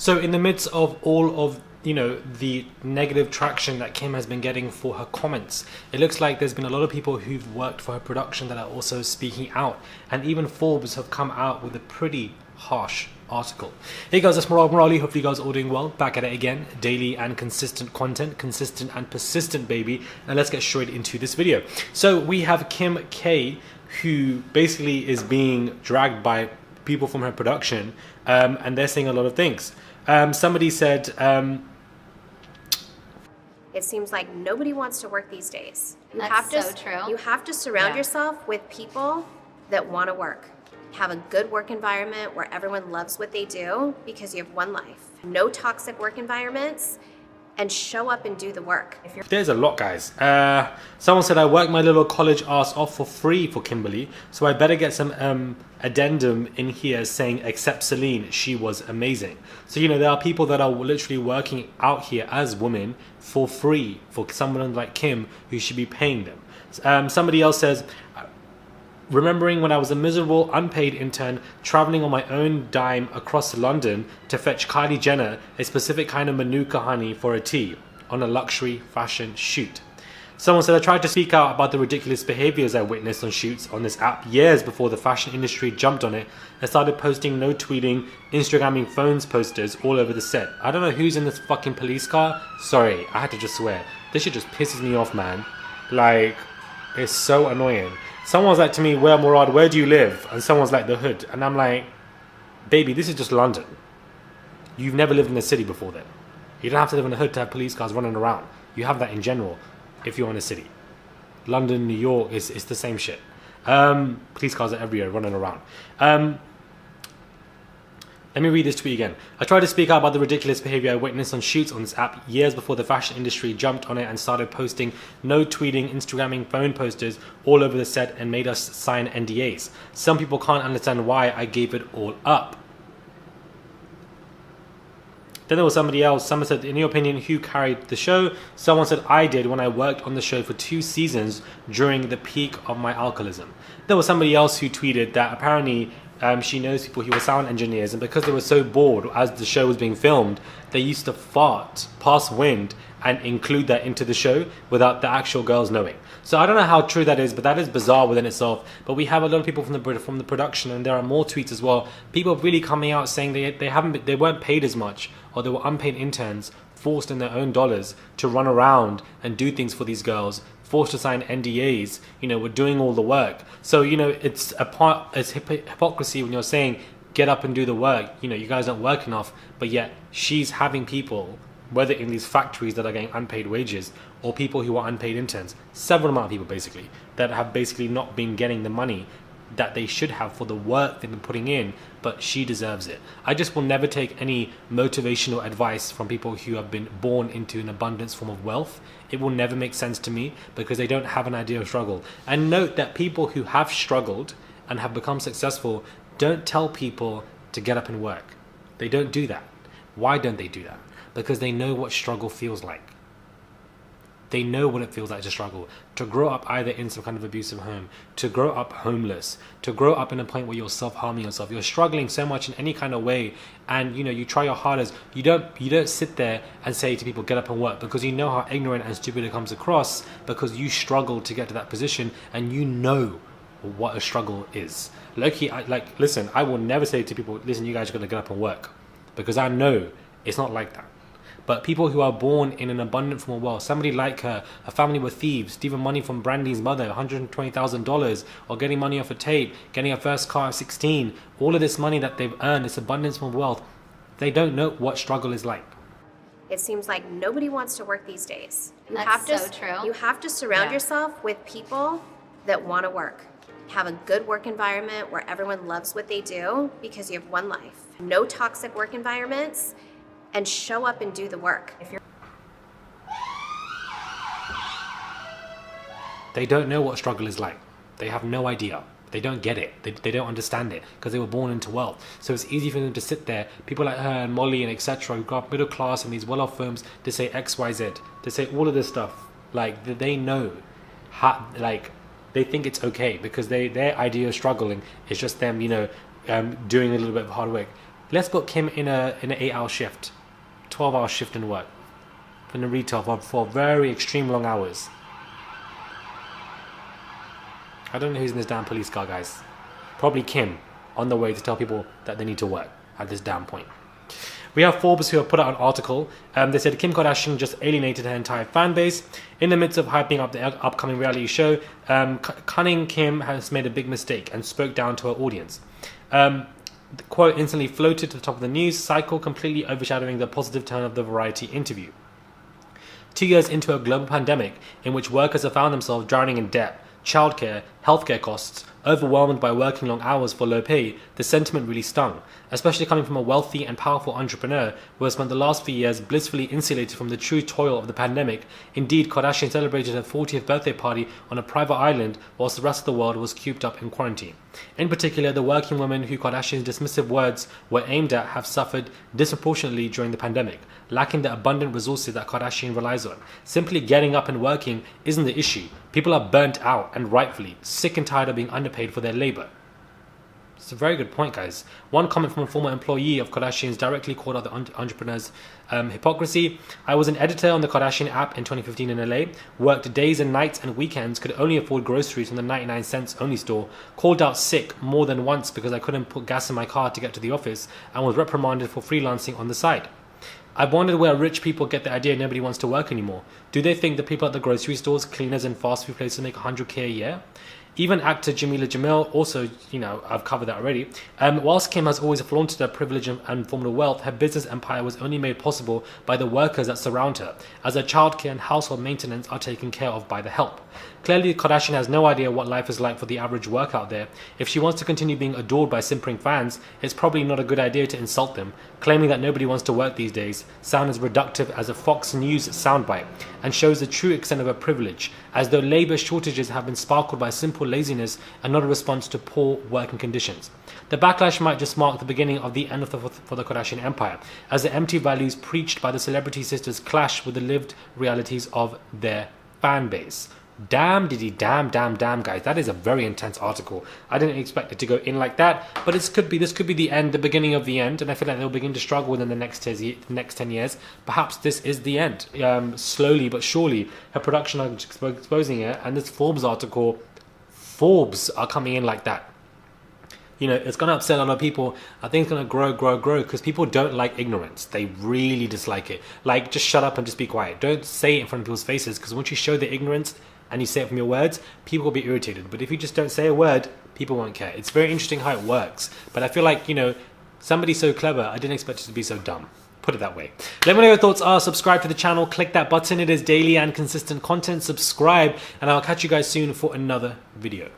So in the midst of all of the negative traction that Kim has been getting for her comments, it looks like there's been a lot of people who've worked for her production that are also speaking out, and even Forbes have come out with a pretty harsh article. Hey guys, it's Morali. Hopefully you guys are all doing well. Back at it again. Daily and consistent content. Consistent and persistent, baby. And let's get straight into this video. So we have Kim K, who basically is being dragged by people from her production, and they're saying a lot of things. Somebody said, it seems like nobody wants to work these days. That's so true. You have to surround yourself with people that want to work. Have a good work environment where everyone loves what they do because you have one life. No toxic work environments, and show up and do the work. There's a lot, guys. Someone said, I worked my little college ass off for free for Kimberly, so I better get some addendum in here saying, except Celine, she was amazing. So, there are people that are literally working out here as women for free for someone like Kim who should be paying them. Somebody else says, remembering when I was a miserable unpaid intern traveling on my own dime across London to fetch Kylie Jenner a specific kind of manuka honey for a tea on a luxury fashion shoot. Someone said, I tried to speak out about the ridiculous behaviors I witnessed on shoots on this app years before the fashion industry jumped on it and started posting no tweeting, Instagramming phones posters all over the set. I don't know who's in this fucking police car. Sorry, I had to just swear. This shit just pisses me off, man. Like, it's so annoying. Someone's like to me, where Murad, where do you live? And someone's like, the hood. And I'm like, baby, this is just London. You've never lived in a city before then. You don't have to live in a hood to have police cars running around. You have that in general if you're in a city. London, New York, it's the same shit. Police cars are everywhere running around. Let me read this tweet again. I tried to speak out about the ridiculous behavior I witnessed on shoots on this app years before the fashion industry jumped on it and started posting no tweeting, Instagramming phone posters all over the set and made us sign NDAs. Some people can't understand why I gave it all up. Then there was somebody else. Someone said, in your opinion, who carried the show? Someone said, I did when I worked on the show for 2 seasons during the peak of my alcoholism. There was somebody else who tweeted that apparently she knows people who were sound engineers, and because they were so bored as the show was being filmed, they used to fart past wind and include that into the show without the actual girls knowing. So I don't know how true that is, but that is bizarre within itself. But we have a lot of people from the production, and there are more tweets as well. People really coming out saying they weren't paid as much, or they were unpaid interns forced in their own dollars to run around and do things for these girls, forced to sign NDAs, we're doing all the work. So, it's hypocrisy when you're saying, get up and do the work. You guys don't work enough, but yet she's having people, whether in these factories that are getting unpaid wages or people who are unpaid interns, several amount of people basically, that have basically not been getting the money that they should have for the work they've been putting in, but she deserves it. I just will never take any motivational advice from people who have been born into an abundance form of wealth. It will never make sense to me because they don't have an idea of struggle. And note that people who have struggled and have become successful don't tell people to get up and work. They don't do that. Why don't they do that? Because they know what struggle feels like. They know what it feels like to struggle, to grow up either in some kind of abusive home, to grow up homeless, to grow up in a point where you're self-harming yourself. You're struggling so much in any kind of way, and you try your hardest. You don't sit there and say to people, get up and work, because you know how ignorant and stupid it comes across, because you struggled to get to that position and you know what a struggle is. Listen, I will never say to people, listen, you guys are going to get up and work, because I know it's not like that. But people who are born in an abundant form of wealth, somebody like her, a family with thieves, stealing money from Brandy's mother, $120,000, or getting money off a tape, getting a first car at 16, all of this money that they've earned, this abundance form of wealth, they don't know what struggle is like. It seems like nobody wants to work these days. That's so true. You have to surround yourself with people that want to work. Have a good work environment where everyone loves what they do because you have one life. No toxic work environments, and show up and do the work. They don't know what struggle is like. They have no idea. They don't get it. They don't understand it because they were born into wealth. So it's easy for them to sit there, people like her and Molly and etc., who got up middle class in these well-off firms, to say XYZ, to say all of this stuff. Like, they know how, like, they think it's okay because their idea of struggling is just them, doing a little bit of hard work. Let's put Kim in an 8-hour shift, 12-hour shift in work, in the retail for very extreme long hours. I don't know who's in this damn police car, guys. Probably Kim, on the way to tell people that they need to work at this damn point. We have Forbes who have put out an article. They said Kim Kardashian just alienated her entire fan base. In the midst of hyping up the upcoming reality show, cunning Kim has made a big mistake and spoke down to her audience. The quote instantly floated to the top of the news cycle, completely overshadowing the positive tone of the Variety interview. 2 years into a global pandemic in which workers have found themselves drowning in debt, childcare, healthcare costs, overwhelmed by working long hours for low pay, the sentiment really stung, especially coming from a wealthy and powerful entrepreneur who has spent the last few years blissfully insulated from the true toil of the pandemic. Indeed, Kardashian celebrated her 40th birthday party on a private island whilst the rest of the world was cooped up in quarantine. In particular, the working women who Kardashian's dismissive words were aimed at have suffered disproportionately during the pandemic, lacking the abundant resources that Kardashian relies on. Simply getting up and working isn't the issue. People are burnt out and rightfully sick and tired of being underpaid for their labor. It's a very good point, guys. One comment from a former employee of Kardashian's directly called out the entrepreneur's hypocrisy. I was an editor on the Kardashian app in 2015 in LA, worked days and nights and weekends, could only afford groceries from the 99 cents only store, called out sick more than once because I couldn't put gas in my car to get to the office, and was reprimanded for freelancing on the side. I've wondered where rich people get the idea nobody wants to work anymore. Do they think the people at the grocery stores, cleaners and fast food places make $100K a year? Even actor Jamila Jamil, also, I've covered that already. Whilst Kim has always flaunted her privilege and formed wealth, her business empire was only made possible by the workers that surround her, as her childcare and household maintenance are taken care of by the help. Clearly, Kardashian has no idea what life is like for the average worker out there. If she wants to continue being adored by simpering fans, it's probably not a good idea to insult them. Claiming that nobody wants to work these days sounds as reductive as a Fox News soundbite, and shows the true extent of her privilege, as though labour shortages have been sparkled by simple laziness and not a response to poor working conditions. The backlash might just mark the beginning of the end for the Kardashian empire, as the empty values preached by the celebrity sisters clash with the lived realities of their fan base. Damn, guys. That is a very intense article. I didn't expect it to go in like that, but this could be the end, the beginning of the end, and I feel like they'll begin to struggle within the next 10 years. Perhaps this is the end. Slowly but surely, her production are exposing it, and this Forbes article, Forbes are coming in like that. It's going to upset a lot of people. I think it's going to grow, because people don't like ignorance. They really dislike it. Like, just shut up and just be quiet. Don't say it in front of people's faces, because once you show the ignorance and you say it from your words, people will be irritated. But if you just don't say a word, people won't care. It's very interesting how it works. But I feel like, somebody so clever, I didn't expect it to be so dumb. Put it that way. Let me know your thoughts are. Subscribe to the channel. Click that button. It is daily and consistent content. Subscribe, and I'll catch you guys soon for another video.